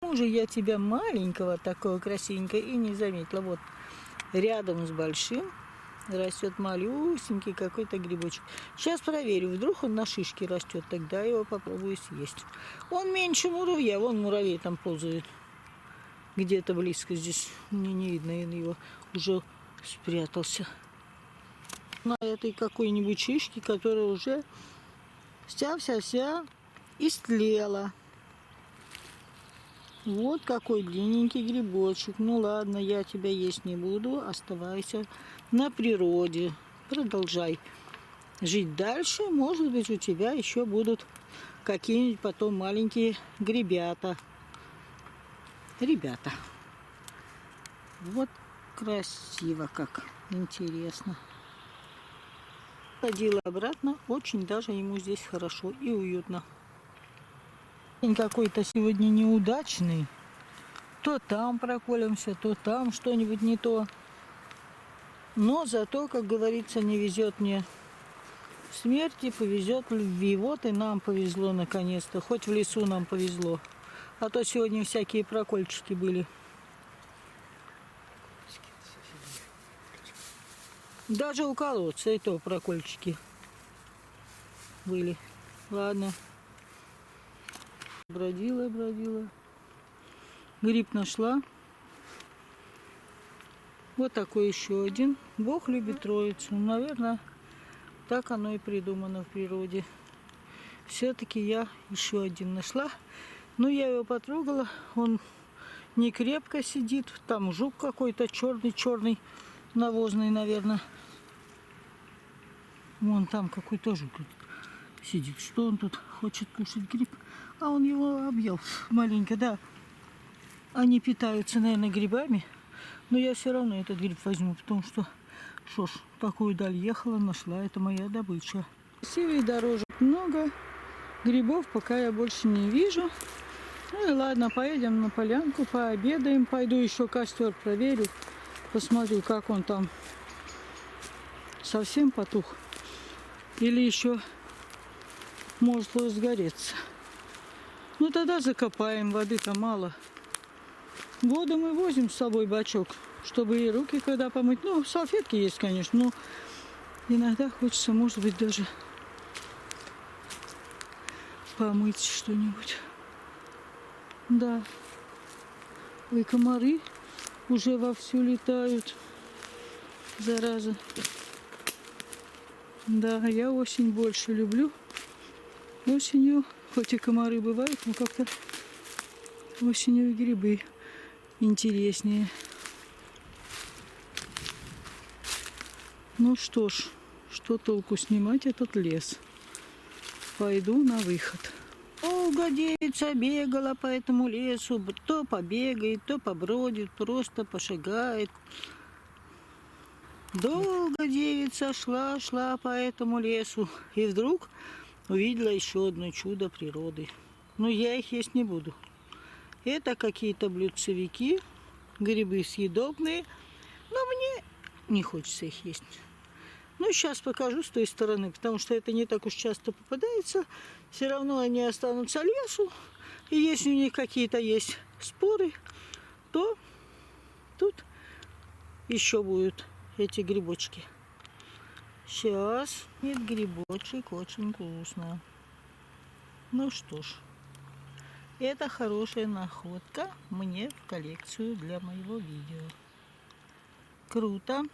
Уже я тебя маленького такого красивенького и не заметила. Вот рядом с большим растет малюсенький какой-то грибочек. Сейчас проверю, вдруг он на шишке растет, тогда его попробую съесть. Он меньше муравья, вон муравей там ползает. Где-то близко здесь, мне не видно, его уже спрятался. На этой какой-нибудь шишке, которая уже вся истлела. Вот какой длинненький грибочек. Ну ладно, я тебя есть не буду. Оставайся на природе. Продолжай жить дальше. Может быть, у тебя еще будут какие-нибудь потом маленькие грибята. Ребята. Вот красиво как. Интересно. Ходила обратно. Очень даже ему здесь хорошо и уютно. День какой-то сегодня неудачный. То там проколемся, то там что-нибудь не то. Но зато, как говорится, не везет мне в смерти, повезет в любви. Вот и нам повезло наконец-то. Хоть в лесу нам повезло. А то сегодня всякие прокольчики были. Даже у колодца и то прокольчики были. Ладно. Бродила. Гриб нашла. Вот такой еще один. Бог любит троицу. Наверное, так оно и придумано в природе. Все-таки я еще один нашла. Но я его потрогала. Он не крепко сидит. Там жук какой-то черный, навозный, наверное. Вон там какой-то жук сидит. Что он тут хочет кушать гриб? А он его объел маленько, да. Они питаются, наверное, грибами. Но я все равно этот гриб возьму, потому что, что ж, такую даль ехала, нашла, это моя добыча. Красивых дорожек много, грибов пока я больше не вижу. Ну и ладно, поедем на полянку, пообедаем, пойду еще костер проверю, посмотрю, как он там совсем потух или еще может разгореться. Ну тогда закопаем, воды-то мало. Воду мы возим с собой, бачок, чтобы и руки когда помыть. Ну, салфетки есть, конечно, но иногда хочется, может быть, даже помыть что-нибудь. Да. Ой, комары уже вовсю летают. Зараза. Да, я осень больше люблю. Осенью, хоть и комары бывают, но как-то осенью и грибы интереснее. Ну что ж, что толку снимать этот лес? Пойду на выход. Долго девица бегала по этому лесу, то побегает, то побродит, просто пошагает. Долго девица шла по этому лесу и вдруг увидела еще одно чудо природы. Но я их есть не буду. Это какие-то блюдцевики, грибы съедобные, но мне не хочется их есть. Ну, сейчас покажу с той стороны, потому что это не так уж часто попадается. Все равно они останутся лесу. И если у них какие-то есть споры, то тут еще будут эти грибочки. Сейчас. Нет, грибочек очень вкусно. Ну что ж. Это хорошая находка мне в коллекцию для моего видео. Круто.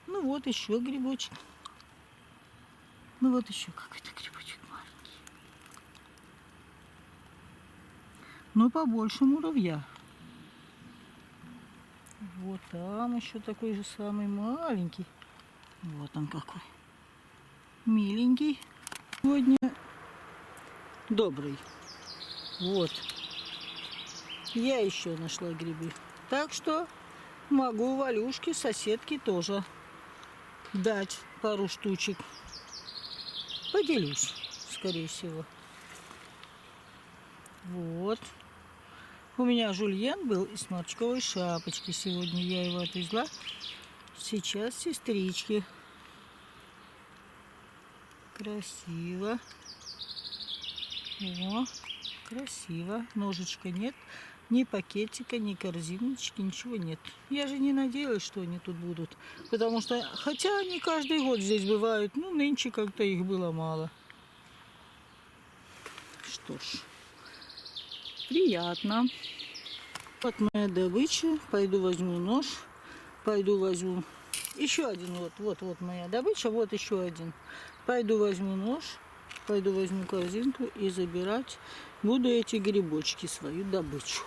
Ну вот еще грибочек. Ну вот еще какой-то грибочек маленький. Ну побольше муравья. Вот там еще такой же самый маленький. Вот он какой. Миленький. Сегодня добрый. Вот. Я еще нашла грибы. Так что могу Валюшке, соседке тоже дать пару штучек. Поделюсь, скорее всего. Вот. У меня жульен был из сморчковой шапочки. Сегодня я его отвезла. Сейчас сестрички. Красиво. О. Красиво. Ножичка нет. Ни пакетика, ни корзиночки, ничего нет. Я же не надеялась, что они тут будут. Потому что, хотя они каждый год здесь бывают, ну, нынче как-то их было мало. Что ж, приятно. Вот моя добыча. Пойду возьму нож. Пойду возьму еще один. Вот моя добыча. Вот еще один. Пойду возьму нож. Пойду возьму корзинку и забирать буду эти грибочки, свою добычу.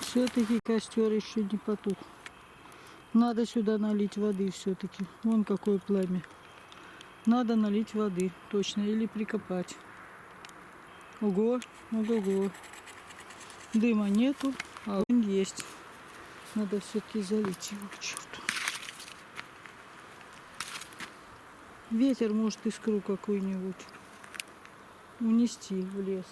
Все-таки костер еще не потух. Надо сюда налить воды все-таки. Вон какое пламя. Надо налить воды, точно, или прикопать. Ого, ого-го. Дыма нету, а он есть. Надо все-таки залить его к черту. Ветер может искру какую-нибудь унести в лес.